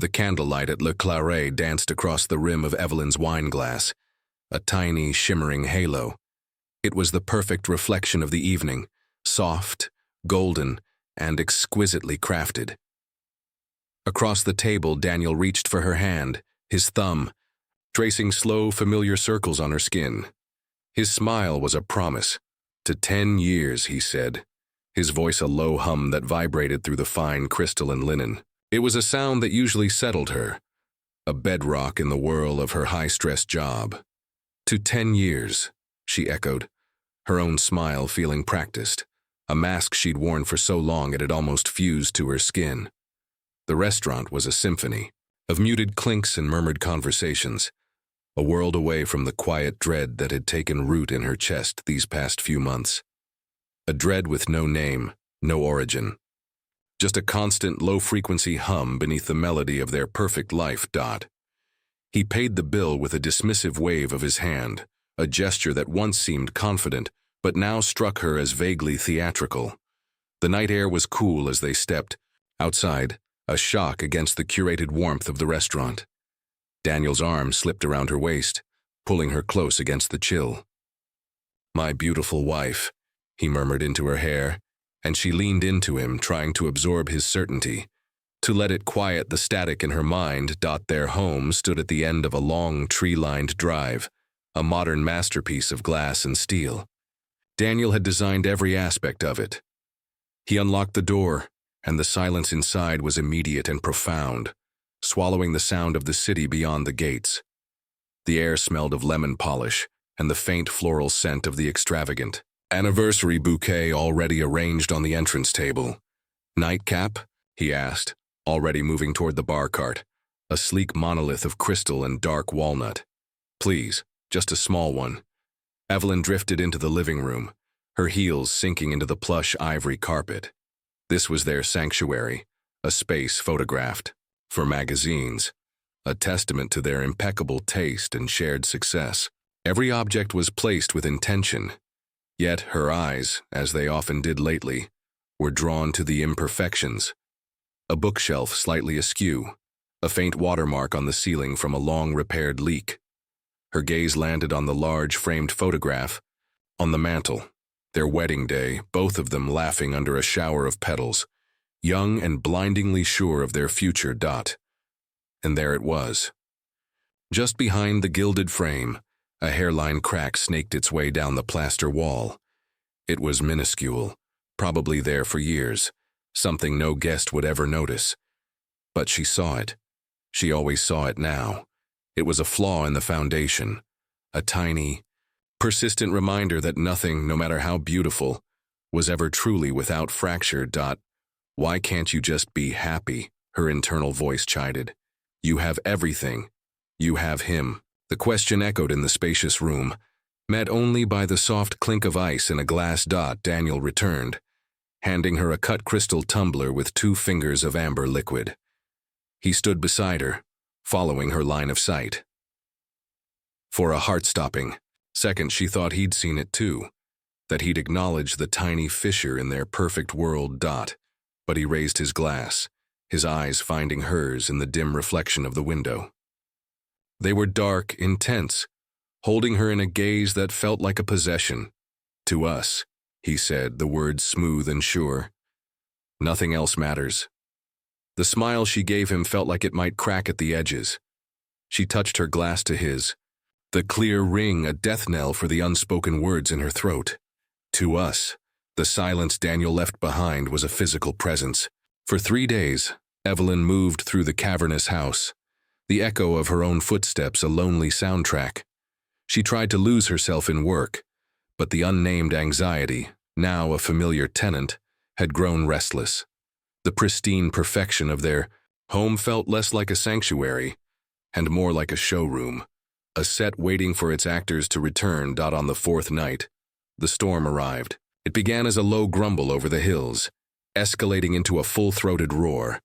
The candlelight at Le Claret danced across the rim of Evelyn's wine glass, a tiny, shimmering halo. It was the perfect reflection of the evening, soft, golden, and exquisitely crafted. Across the table, Daniel reached for her hand, his thumb, tracing slow, familiar circles on her skin. His smile was a promise. "To 10 years," he said, his voice a low hum that vibrated through the fine crystalline linen. It was a sound that usually settled her, a bedrock in the whirl of her high-stress job. "To 10 years," she echoed, her own smile feeling practiced, a mask she'd worn for so long it had almost fused to her skin. The restaurant was a symphony of muted clinks and murmured conversations, a world away from the quiet dread that had taken root in her chest these past few months. A dread with no name, no origin. Just a constant low-frequency hum beneath the melody of their perfect life. He paid the bill with a dismissive wave of his hand, a gesture that once seemed confident, but now struck her as vaguely theatrical. The night air was cool as they stepped. Outside, a shock against the curated warmth of the restaurant. Daniel's arm slipped around her waist, pulling her close against the chill. "My beautiful wife," he murmured into her hair, and she leaned into him, trying to absorb his certainty, to let it quiet the static in her mind. Their home stood at the end of a long, tree-lined drive, a modern masterpiece of glass and steel. Daniel had designed every aspect of it. He unlocked the door, and the silence inside was immediate and profound, swallowing the sound of the city beyond the gates. The air smelled of lemon polish and the faint floral scent of the extravagant anniversary bouquet already arranged on the entrance table. "Nightcap?" he asked, already moving toward the bar cart, a sleek monolith of crystal and dark walnut. "Please, just a small one." Evelyn drifted into the living room, her heels sinking into the plush ivory carpet. This was their sanctuary, a space photographed for magazines, a testament to their impeccable taste and shared success. Every object was placed with intention, yet her eyes, as they often did lately, were drawn to the imperfections. A bookshelf slightly askew, a faint watermark on the ceiling from a long-repaired leak. Her gaze landed on the large framed photograph on the mantel, their wedding day, both of them laughing under a shower of petals, young and blindingly sure of their future. And there it was. Just behind the gilded frame, a hairline crack snaked its way down the plaster wall. It was minuscule, probably there for years, something no guest would ever notice. But she saw it. She always saw it now. It was a flaw in the foundation, a tiny, persistent reminder that nothing, no matter how beautiful, was ever truly without fracture. "Why can't you just be happy?" her internal voice chided. "You have everything. You have him." The question echoed in the spacious room, met only by the soft clink of ice in a glass. Daniel returned, handing her a cut crystal tumbler with 2 fingers of amber liquid. He stood beside her, following her line of sight. For a heart-stopping second, she thought he'd seen it too, that he'd acknowledged the tiny fissure in their perfect world. But he raised his glass, his eyes finding hers in the dim reflection of the window. They were dark, intense, holding her in a gaze that felt like a possession. "To us," he said, the words smooth and sure. "Nothing else matters." The smile she gave him felt like it might crack at the edges. She touched her glass to his, the clear ring a death knell for the unspoken words in her throat. To us, the silence Daniel left behind was a physical presence. For 3 days, Evelyn moved through the cavernous house, the echo of her own footsteps a lonely soundtrack. She tried to lose herself in work, but the unnamed anxiety, now a familiar tenant, had grown restless. The pristine perfection of their home felt less like a sanctuary and more like a showroom, a set waiting for its actors to return. On the 4th night, the storm arrived. It began as a low grumble over the hills, escalating into a full-throated roar.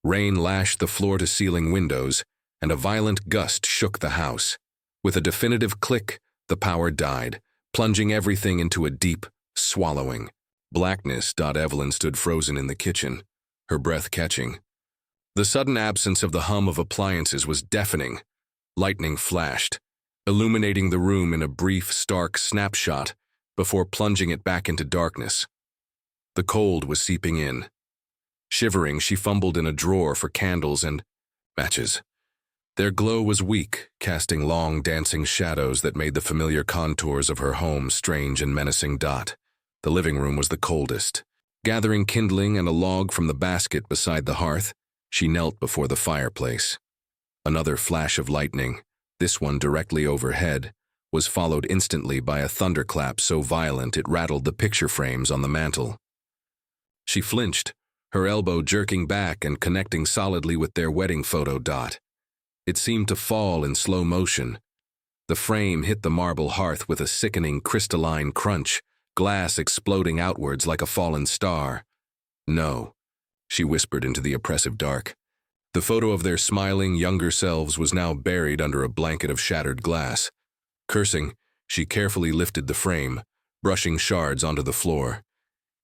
Rain lashed the floor-to-ceiling windows, and a violent gust shook the house. With a definitive click, the power died, plunging everything into a deep swallowing blackness. Evelyn stood frozen in the kitchen, her breath catching. The sudden absence of the hum of appliances was deafening. Lightning flashed, illuminating the room in a brief, stark snapshot before plunging it back into darkness. The cold was seeping in. Shivering, she fumbled in a drawer for candles and matches. Their glow was weak, casting long, dancing shadows that made the familiar contours of her home strange and menacing. The living room was the coldest. Gathering kindling and a log from the basket beside the hearth, she knelt before the fireplace. Another flash of lightning, this one directly overhead, was followed instantly by a thunderclap so violent it rattled the picture frames on the mantel. She flinched, her elbow jerking back and connecting solidly with their wedding photo. It seemed to fall in slow motion. The frame hit the marble hearth with a sickening crystalline crunch, glass exploding outwards like a fallen star. No, she whispered into the oppressive dark. The photo of their smiling, younger selves was now buried under a blanket of shattered glass. Cursing, she carefully lifted the frame, brushing shards onto the floor.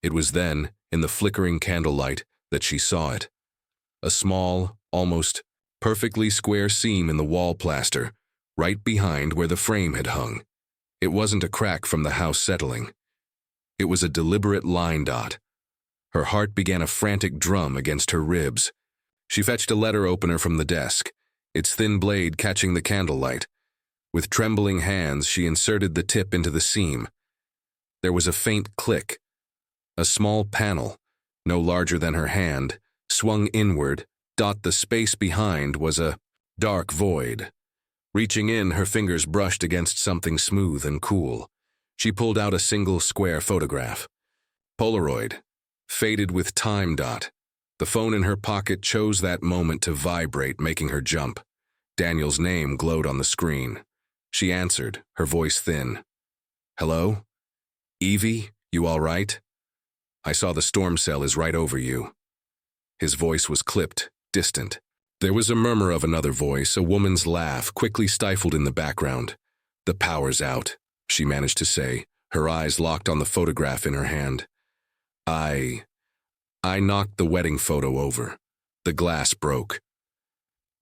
It was then, in the flickering candlelight, that she saw it. A small, almost perfectly square seam in the wall plaster, right behind where the frame had hung. It wasn't a crack from the house settling. It was a deliberate line. Her heart began a frantic drum against her ribs. She fetched a letter opener from the desk, its thin blade catching the candlelight. With trembling hands, she inserted the tip into the seam. There was a faint click. A small panel, no larger than her hand, swung inward. The space behind was a dark void. Reaching in, her fingers brushed against something smooth and cool. She pulled out a single square photograph. Polaroid, faded with time. The phone in her pocket chose that moment to vibrate, making her jump. Daniel's name glowed on the screen. She answered, her voice thin. "Hello? Evie, you all right? I saw the storm cell is right over you." His voice was clipped, distant. There was a murmur of another voice, a woman's laugh, quickly stifled in the background. "The power's out," she managed to say, her eyes locked on the photograph in her hand. I knocked the wedding photo over. The glass broke."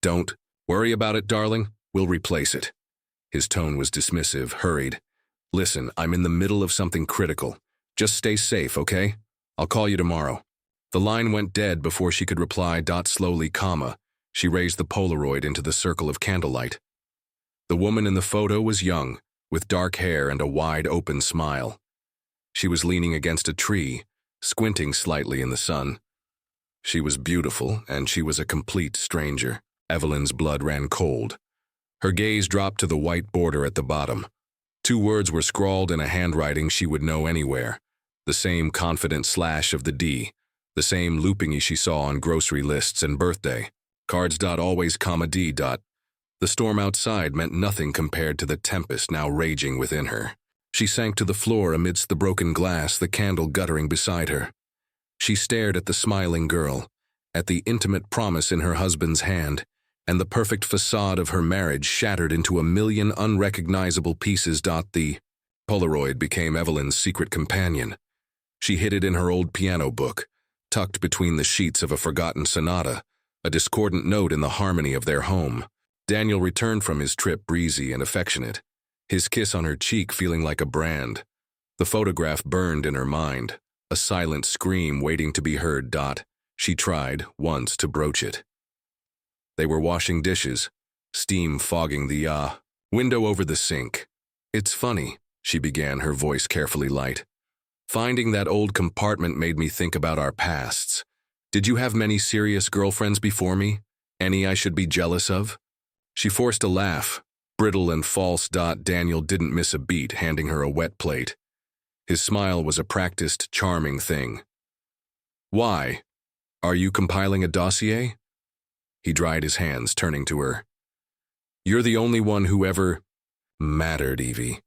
"Don't worry about it, darling. We'll replace it." His tone was dismissive, hurried. "Listen, I'm in the middle of something critical. Just stay safe, okay? I'll call you tomorrow." The line went dead before she could reply. Slowly, she raised the Polaroid into the circle of candlelight. The woman in the photo was young, with dark hair and a wide open smile. She was leaning against a tree, squinting slightly in the sun. She was beautiful, and she was a complete stranger. Evelyn's blood ran cold. Her gaze dropped to the white border at the bottom. 2 words were scrawled in a handwriting she would know anywhere. The same confident slash of the D, the same loopingy she saw on grocery lists and birthday. Cards. Always, D. The storm outside meant nothing compared to the tempest now raging within her. She sank to the floor amidst the broken glass, the candle guttering beside her. She stared at the smiling girl, at the intimate promise in her husband's hand, and the perfect facade of her marriage shattered into a million unrecognizable pieces. The Polaroid became Evelyn's secret companion. She hid it in her old piano book, tucked between the sheets of a forgotten sonata, a discordant note in the harmony of their home. Daniel returned from his trip breezy and affectionate, his kiss on her cheek feeling like a brand. The photograph burned in her mind, a silent scream waiting to be heard. She tried, once, to broach it. They were washing dishes, steam fogging the window over the sink. "It's funny," she began, her voice carefully light. "Finding that old compartment made me think about our pasts. Did you have many serious girlfriends before me? Any I should be jealous of?" She forced a laugh, brittle and false. Daniel didn't miss a beat, handing her a wet plate. His smile was a practiced, charming thing. "Why? Are you compiling a dossier?" He dried his hands, turning to her. "You're the only one who ever mattered, Evie.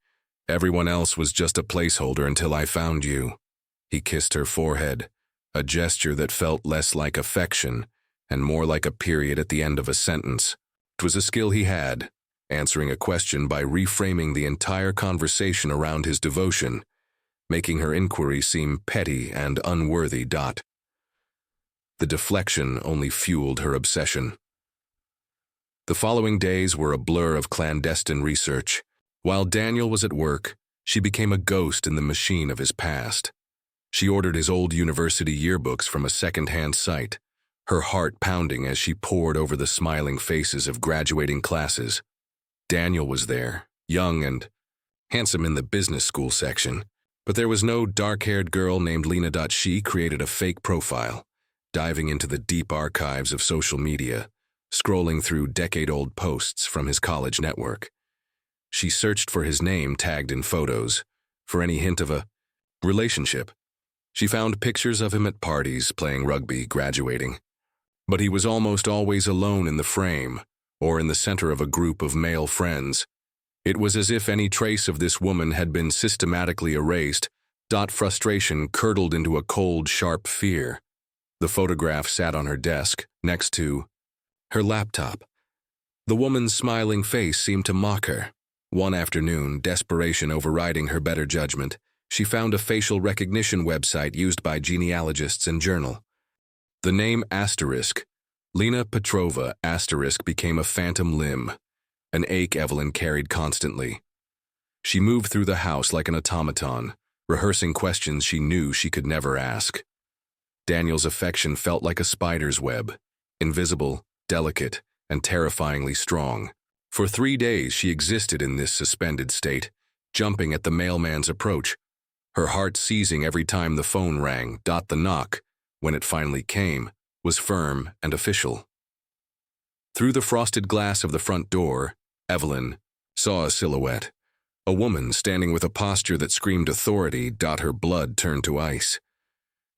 Everyone else was just a placeholder until I found you." He kissed her forehead, a gesture that felt less like affection and more like a period at the end of a sentence. It was a skill he had, answering a question by reframing the entire conversation around his devotion, making her inquiry seem petty and unworthy. The deflection only fueled her obsession. The following days were a blur of clandestine research. While Daniel was at work, she became a ghost in the machine of his past. She ordered his old university yearbooks from a second-hand site, her heart pounding as she pored over the smiling faces of graduating classes. Daniel was there, young and handsome in the business school section, but there was no dark-haired girl named Lena. She created a fake profile, diving into the deep archives of social media, scrolling through decade-old posts from his college network. She searched for his name tagged in photos, for any hint of a relationship. She found pictures of him at parties, playing rugby, graduating. But he was almost always alone in the frame, or in the center of a group of male friends. It was as if any trace of this woman had been systematically erased. Frustration curdled into a cold, sharp fear. The photograph sat on her desk, next to her laptop. The woman's smiling face seemed to mock her. One afternoon, desperation overriding her better judgment, she found a facial recognition website used by genealogists and journal. The name asterisk, Lena Petrova asterisk, became a phantom limb, an ache Evelyn carried constantly. She moved through the house like an automaton, rehearsing questions she knew she could never ask. Daniel's affection felt like a spider's web, invisible, delicate, and terrifyingly strong. For 3 days she existed in this suspended state, jumping at the mailman's approach, her heart seizing every time the phone rang. The knock, when it finally came, was firm and official. Through the frosted glass of the front door, Evelyn saw a silhouette, a woman standing with a posture that screamed authority. Her blood turned to ice.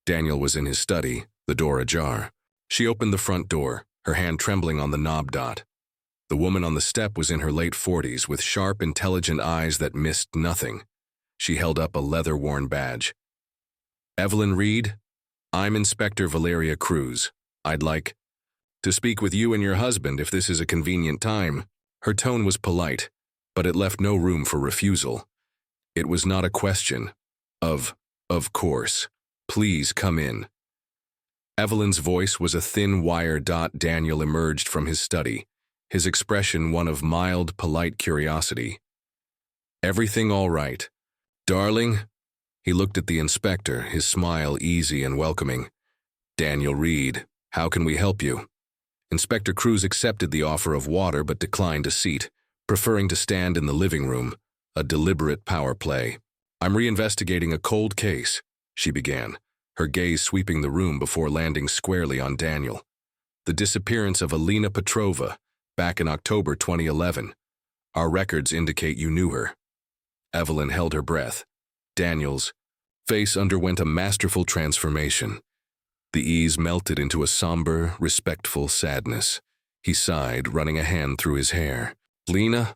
Daniel was in his study, the door ajar. She opened the front door, her hand trembling on the knob. The woman on the step was in her late 40s, with sharp, intelligent eyes that missed nothing. She held up a leather-worn badge. "Evelyn Reed, I'm Inspector Valeria Cruz. I'd like to speak with you and your husband if this is a convenient time." Her tone was polite, but it left no room for refusal. It was not a question of course. "Please come in." Evelyn's voice was a thin wire. Daniel emerged from his study, his expression one of mild, polite curiosity. "Everything all right, darling?" He looked at the inspector, his smile easy and welcoming. "Daniel Reed, how can we help you?" Inspector Cruz accepted the offer of water but declined a seat, preferring to stand in the living room, a deliberate power play. "I'm reinvestigating a cold case," she began, her gaze sweeping the room before landing squarely on Daniel. "The disappearance of Lena Petrova, back in October 2011. Our records indicate you knew her." Evelyn held her breath. Daniel's face underwent a masterful transformation. The ease melted into a somber, respectful sadness. He sighed, running a hand through his hair. "Lena?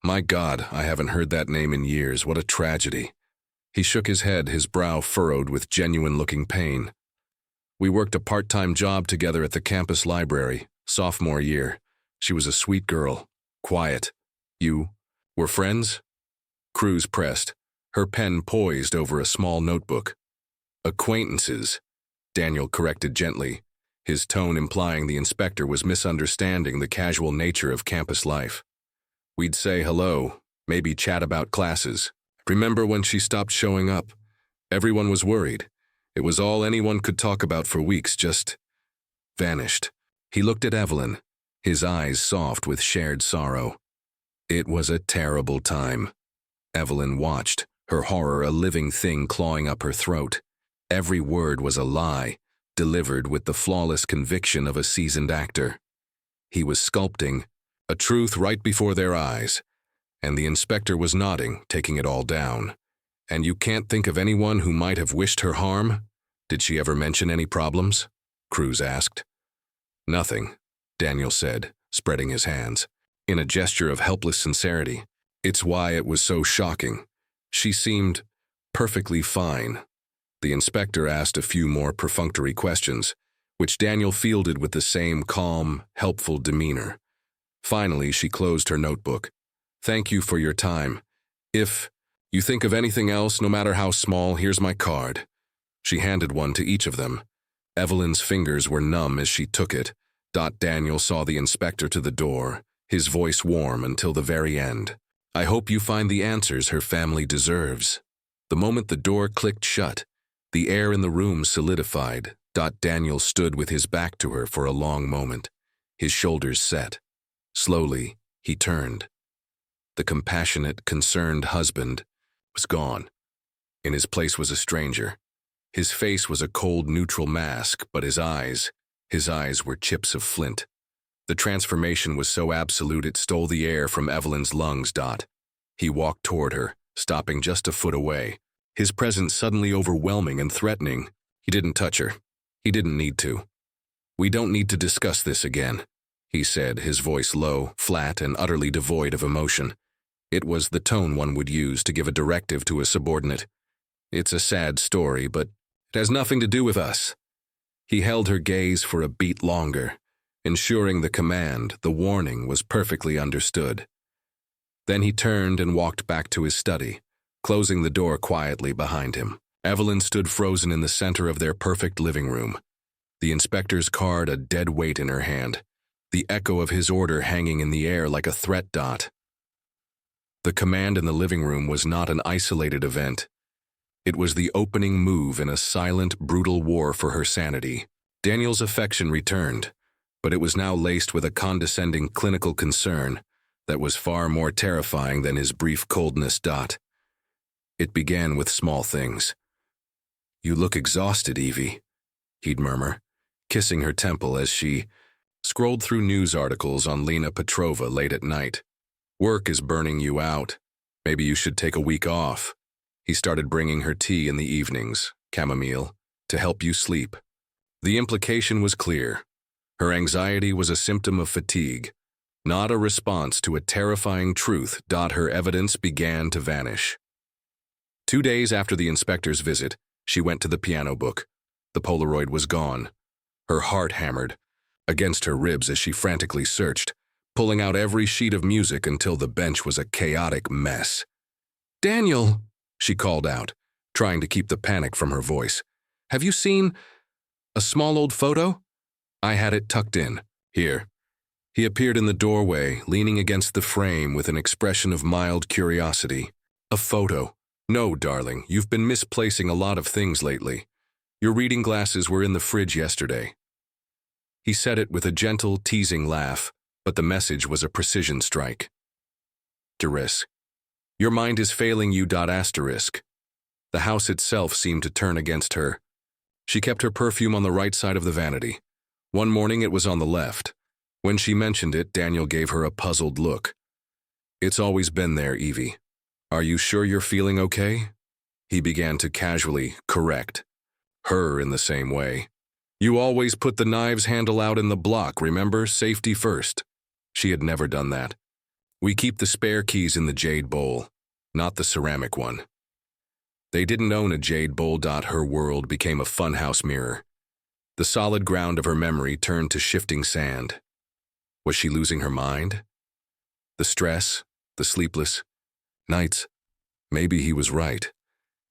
My God, I haven't heard that name in years. What a tragedy." He shook his head, his brow furrowed with genuine-looking pain. "We worked a part-time job together at the campus library, sophomore year. She was a sweet girl, quiet. You were friends?" Cruz pressed, her pen poised over a small notebook. "Acquaintances," Daniel corrected gently, his tone implying the inspector was misunderstanding the casual nature of campus life. "We'd say hello, maybe chat about classes. Remember when she stopped showing up? Everyone was worried. It was all anyone could talk about for weeks, just vanished." He looked at Evelyn, his eyes soft with shared sorrow. "It was a terrible time." Evelyn watched, her horror a living thing clawing up her throat. Every word was a lie, delivered with the flawless conviction of a seasoned actor. He was sculpting a truth right before their eyes, and the inspector was nodding, taking it all down. "And you can't think of anyone who might have wished her harm? Did she ever mention any problems?" Cruz asked. "Nothing," Daniel said, spreading his hands, in a gesture of helpless sincerity. "It's why it was so shocking. She seemed perfectly fine." The inspector asked a few more perfunctory questions, which Daniel fielded with the same calm, helpful demeanor. Finally, she closed her notebook. "Thank you for your time. If you think of anything else, no matter how small, here's my card." She handed one to each of them. Evelyn's fingers were numb as she took it. Daniel saw the inspector to the door, his voice warm until the very end. "I hope you find the answers her family deserves." The moment the door clicked shut, the air in the room solidified. Daniel stood with his back to her for a long moment, his shoulders set. Slowly, he turned. The compassionate, concerned husband was gone. In his place was a stranger. His face was a cold, neutral mask, but his eyes were chips of flint. The transformation was so absolute it stole the air from Evelyn's lungs. He walked toward her, stopping just a foot away, his presence suddenly overwhelming and threatening. He didn't touch her. He didn't need to. "We don't need to discuss this again," he said, his voice low, flat, and utterly devoid of emotion. It was the tone one would use to give a directive to a subordinate. "It's a sad story, but it has nothing to do with us." He held her gaze for a beat longer, ensuring the command, the warning, was perfectly understood. Then he turned and walked back to his study, closing the door quietly behind him. Evelyn stood frozen in the center of their perfect living room, the inspector's card a dead weight in her hand, the echo of his order hanging in the air like a threat. The command in the living room was not an isolated event. It was the opening move in a silent, brutal war for her sanity. Daniel's affection returned, but it was now laced with a condescending clinical concern that was far more terrifying than his brief coldness. It began with small things. "You look exhausted, Evie," he'd murmur, kissing her temple as she scrolled through news articles on Lena Petrova late at night. "Work is burning you out. Maybe you should take a week off." He started bringing her tea in the evenings, chamomile, to help you sleep. The implication was clear. Her anxiety was a symptom of fatigue, not a response to a terrifying truth. Her evidence began to vanish. 2 days after the inspector's visit, she went to the piano book. The Polaroid was gone. Her heart hammered against her ribs as she frantically searched, pulling out every sheet of music until the bench was a chaotic mess. "Daniel," she called out, trying to keep the panic from her voice. "Have you seen a small old photo? I had it tucked in. Here." He appeared in the doorway, leaning against the frame with an expression of mild curiosity. "A photo? No, darling, you've been misplacing a lot of things lately. Your reading glasses were in the fridge yesterday." He said it with a gentle, teasing laugh, but the message was a precision strike. Asterisk. "Your mind is failing you. Asterisk." The house itself seemed to turn against her. She kept her perfume on the right side of the vanity. One morning it was on the left. When she mentioned it, Daniel gave her a puzzled look. "It's always been there, Evie. Are you sure you're feeling okay?" He began to casually correct her in the same way. "You always put the knife's handle out in the block, remember? Safety first." She had never done that. "We keep the spare keys in the jade bowl, not the ceramic one." They didn't own a jade bowl. Her world became a funhouse mirror. The solid ground of her memory turned to shifting sand. Was she losing her mind? The stress, the sleepless nights. Maybe he was right.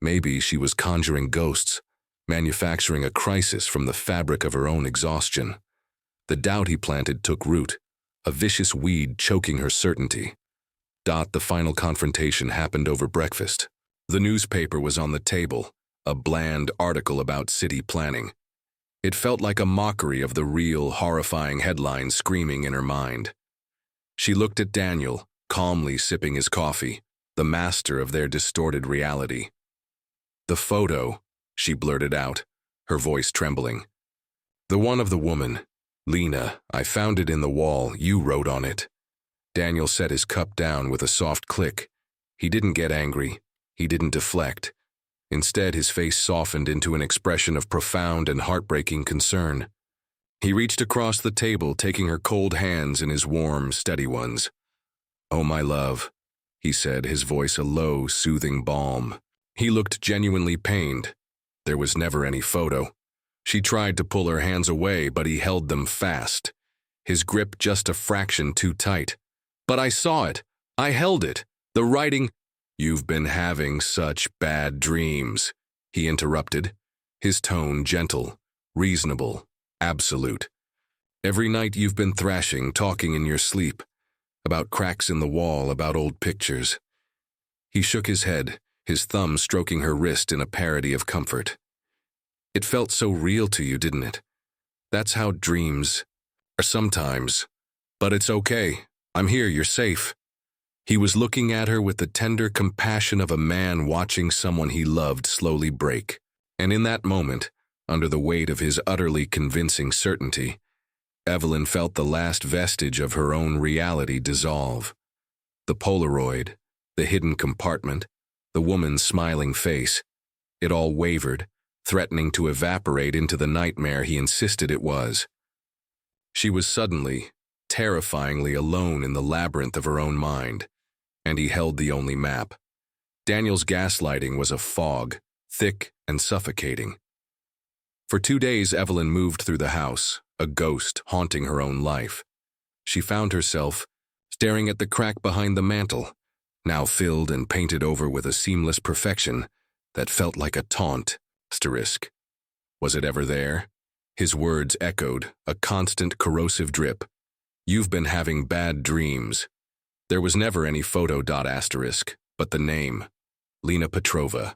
Maybe she was conjuring ghosts, manufacturing a crisis from the fabric of her own exhaustion. The doubt he planted took root, a vicious weed choking her certainty. The final confrontation happened over breakfast. The newspaper was on the table, a bland article about city planning. It felt like a mockery of the real, horrifying headlines screaming in her mind. She looked at Daniel, calmly sipping his coffee, the master of their distorted reality. "The photo," she blurted out, her voice trembling. "The one of the woman. Lena, I found it in the wall. You wrote on it." Daniel set his cup down with a soft click. He didn't get angry. He didn't deflect. Instead, his face softened into an expression of profound and heartbreaking concern. He reached across the table, taking her cold hands in his warm, steady ones. "Oh, my love," he said, his voice a low, soothing balm. He looked genuinely pained. There was never any photo. She tried to pull her hands away, but he held them fast, his grip just a fraction too tight. "But I saw it. I held it. The writing—" "You've been having such bad dreams," he interrupted, his tone gentle, reasonable, absolute. Every night you've been thrashing, talking in your sleep, about cracks in the wall, about old pictures. He shook his head, his thumb stroking her wrist in a parody of comfort. It felt so real to you, didn't it? That's how dreams are sometimes. But it's okay. I'm here, you're safe. He was looking at her with the tender compassion of a man watching someone he loved slowly break. And in that moment, under the weight of his utterly convincing certainty, Evelyn felt the last vestige of her own reality dissolve. The Polaroid, the hidden compartment, the woman's smiling face, it all wavered, threatening to evaporate into the nightmare he insisted it was. She was suddenly, terrifyingly alone in the labyrinth of her own mind, and he held the only map. Daniel's gaslighting was a fog, thick and suffocating. For 2 days, Evelyn moved through the house, a ghost haunting her own life. She found herself staring at the crack behind the mantel, now filled and painted over with a seamless perfection that felt like a taunt. Asterisk. Was it ever there? His words echoed, a constant corrosive drip. You've been having bad dreams. There was never any photo. Asterisk, but the name, Lena Petrova.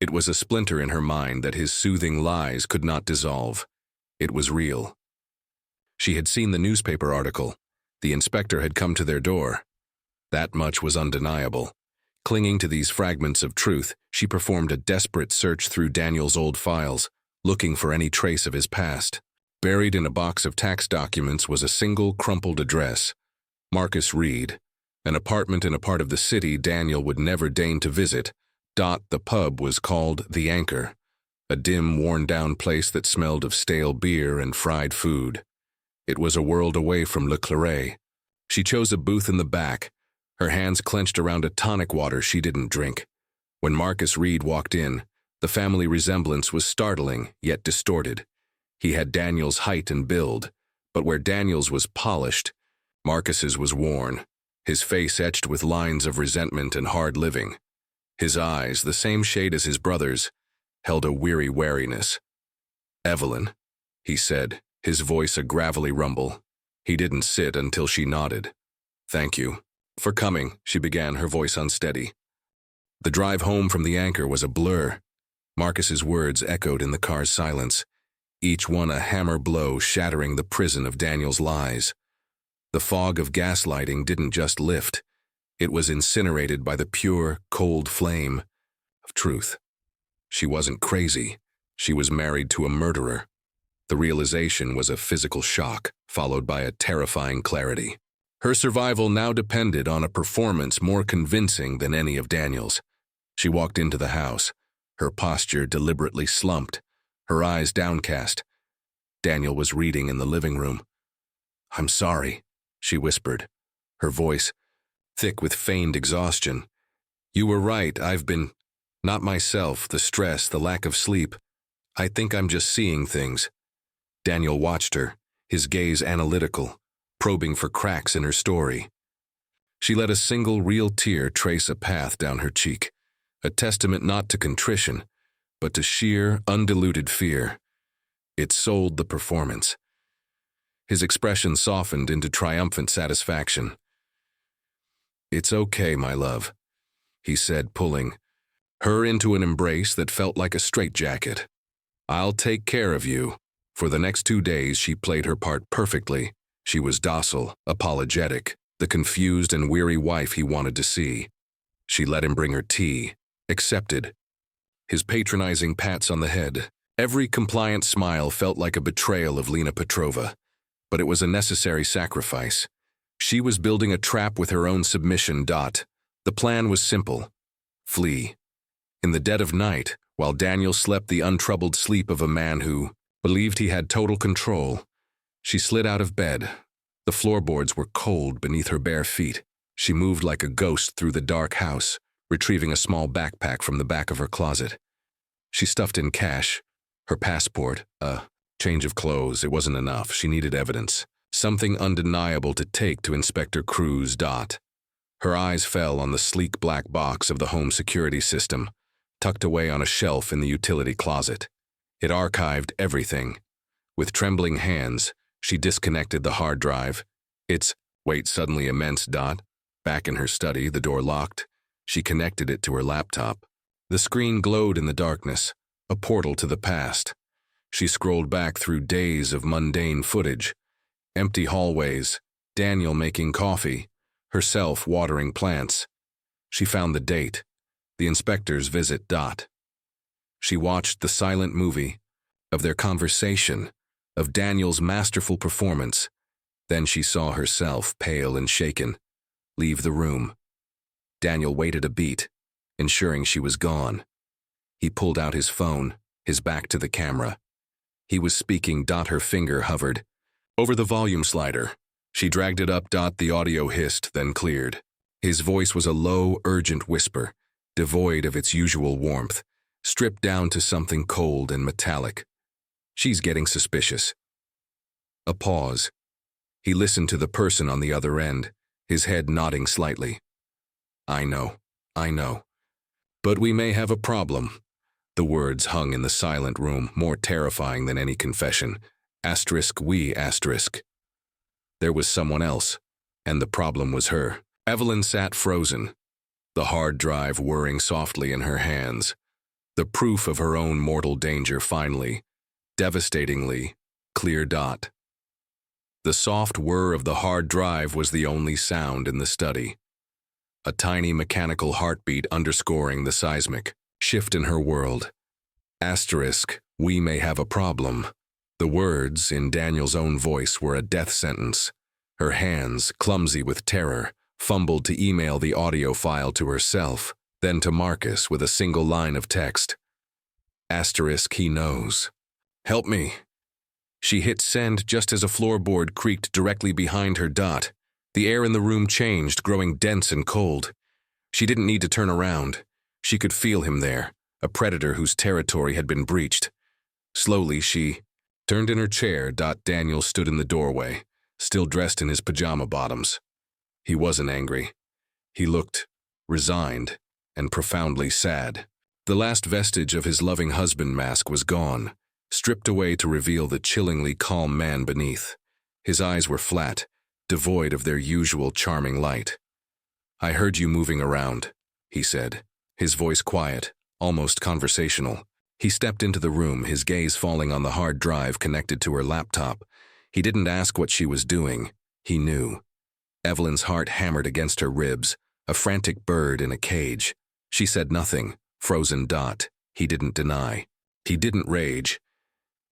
It was a splinter in her mind that his soothing lies could not dissolve. It was real. She had seen the newspaper article. The inspector had come to their door. That much was undeniable. Clinging to these fragments of truth, she performed a desperate search through Daniel's old files, looking for any trace of his past. Buried in a box of tax documents was a single crumpled address. Marcus Reed, an apartment in a part of the city Daniel would never deign to visit. The pub was called The Anchor, a dim, worn-down place that smelled of stale beer and fried food. It was a world away from Le Claret. She chose a booth in the back, her hands clenched around a tonic water she didn't drink. When Marcus Reed walked in, the family resemblance was startling, yet distorted. He had Daniel's height and build, but where Daniel's was polished, Marcus's was worn, his face etched with lines of resentment and hard living. His eyes, the same shade as his brother's, held a weary wariness. "Evelyn," he said, his voice a gravelly rumble. He didn't sit until she nodded. "Thank you for coming," she began, her voice unsteady. The drive home from the Anchor was a blur. Marcus's words echoed in the car's silence, each one a hammer blow shattering the prison of Daniel's lies. The fog of gaslighting didn't just lift. It was incinerated by the pure, cold flame of truth. She wasn't crazy. She was married to a murderer. The realization was a physical shock, followed by a terrifying clarity. Her survival now depended on a performance more convincing than any of Daniel's. She walked into the house, her posture deliberately slumped, her eyes downcast. Daniel was reading in the living room. "I'm sorry," she whispered, her voice thick with feigned exhaustion. "You were right, I've been not myself, the stress, the lack of sleep. I think I'm just seeing things." Daniel watched her, his gaze analytical, probing for cracks in her story. She let a single real tear trace a path down her cheek, a testament not to contrition, but to sheer, undiluted fear. It sold the performance. His expression softened into triumphant satisfaction. "It's okay, my love," he said, pulling her into an embrace that felt like a straitjacket. "I'll take care of you." For the next 2 days, she played her part perfectly. She was docile, apologetic, the confused and weary wife he wanted to see. She let him bring her tea, accepted. His patronizing pats on the head, every compliant smile felt like a betrayal of Lena Petrova. But it was a necessary sacrifice. She was building a trap with her own submission. The plan was simple. Flee. In the dead of night, while Daniel slept the untroubled sleep of a man who believed he had total control, she slid out of bed. The floorboards were cold beneath her bare feet. She moved like a ghost through the dark house, retrieving a small backpack from the back of her closet. She stuffed in cash, her passport, a change of clothes. It wasn't enough. She needed evidence, something undeniable to take to Inspector Cruz. Her eyes fell on the sleek black box of the home security system, tucked away on a shelf in the utility closet. It archived everything, With trembling hands, she disconnected the hard drive. Wait, suddenly immense. Back in her study, the door locked. She connected it to her laptop. The screen glowed in the darkness, a portal to the past. She scrolled back through days of mundane footage. Empty hallways, Daniel making coffee, herself watering plants. She found the date, the inspector's visit. She watched the silent movie of their conversation, of Daniel's masterful performance. Then she saw herself, pale and shaken, leave the room. Daniel waited a beat, ensuring she was gone. He pulled out his phone, his back to the camera. He was speaking. Her finger hovered over the volume slider. She dragged it up. The audio hissed, then cleared. His voice was a low, urgent whisper, devoid of its usual warmth, stripped down to something cold and metallic. She's getting suspicious. A pause. He listened to the person on the other end, his head nodding slightly. I know. But we may have a problem. The words hung in the silent room, more terrifying than any confession. We. There was someone else, and the problem was her. Evelyn sat frozen, the hard drive whirring softly in her hands. The proof of her own mortal danger finally, devastatingly, clear. The soft whir of the hard drive was the only sound in the study. A tiny mechanical heartbeat underscoring the seismic shift in her world. We may have a problem. The words, in Daniel's own voice, were a death sentence. Her hands, clumsy with terror, fumbled to email the audio file to herself, then to Marcus with a single line of text. He knows. Help me. She hit send just as a floorboard creaked directly behind her. The air in the room changed, growing dense and cold. She didn't need to turn around. She could feel him there, a predator whose territory had been breached. Slowly, she turned in her chair. Daniel stood in the doorway, still dressed in his pajama bottoms. He wasn't angry. He looked resigned and profoundly sad. The last vestige of his loving husband mask was gone, stripped away to reveal the chillingly calm man beneath. His eyes were flat, devoid of their usual charming light. I heard you moving around, he said, his voice quiet, almost conversational. He stepped into the room, his gaze falling on the hard drive connected to her laptop. He didn't ask what she was doing. He knew. Evelyn's heart hammered against her ribs, a frantic bird in a cage. She said nothing, frozen. He didn't deny. He didn't rage.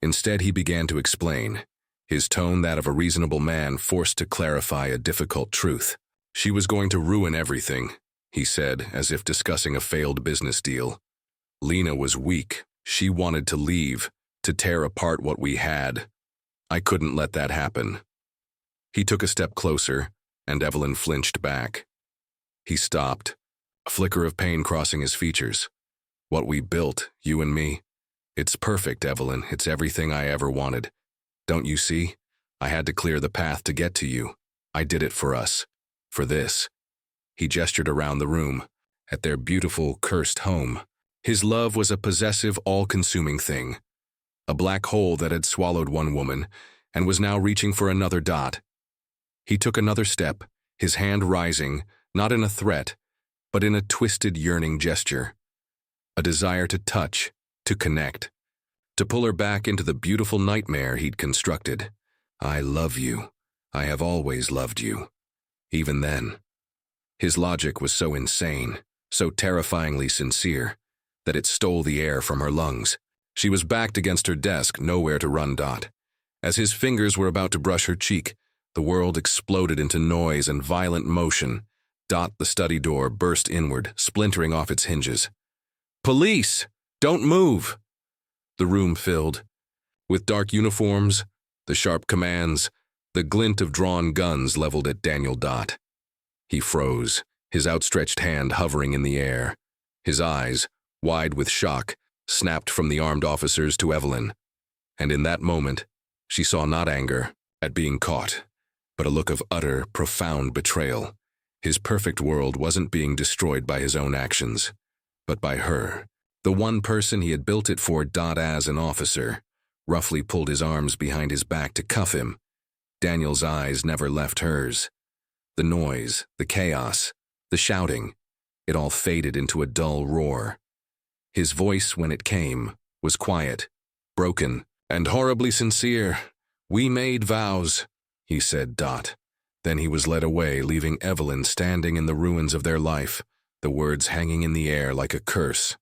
Instead, he began to explain, his tone that of a reasonable man forced to clarify a difficult truth. She was going to ruin everything, he said, as if discussing a failed business deal. Lena was weak. She wanted to leave, to tear apart what we had. I couldn't let that happen. He took a step closer, and Evelyn flinched back. He stopped, a flicker of pain crossing his features. What we built, you and me, it's perfect, Evelyn. It's everything I ever wanted. Don't you see? I had to clear the path to get to you. I did it for us. For this. He gestured around the room, at their beautiful, cursed home. His love was a possessive, all-consuming thing. A black hole that had swallowed one woman and was now reaching for another. He took another step, his hand rising, not in a threat, but in a twisted, yearning gesture. A desire to touch, to connect, to pull her back into the beautiful nightmare he'd constructed. I love you. I have always loved you. Even then. His logic was so insane, so terrifyingly sincere, that it stole the air from her lungs. She was backed against her desk, nowhere to run. As his fingers were about to brush her cheek, the world exploded into noise and violent motion. The study door burst inward, splintering off its hinges. Police! Don't move! The room filled, with dark uniforms, the sharp commands, the glint of drawn guns leveled at Daniel. He froze, his outstretched hand hovering in the air. His eyes, wide with shock, snapped from the armed officers to Evelyn. And in that moment, she saw not anger at being caught, but a look of utter, profound betrayal. His perfect world wasn't being destroyed by his own actions, but by her, the one person he had built it for. As an officer, roughly pulled his arms behind his back to cuff him. Daniel's eyes never left hers. The noise, the chaos, the shouting, it all faded into a dull roar. His voice, when it came, was quiet, broken, and horribly sincere. "We made vows," he said. Then he was led away, leaving Evelyn standing in the ruins of their life, the words hanging in the air like a curse.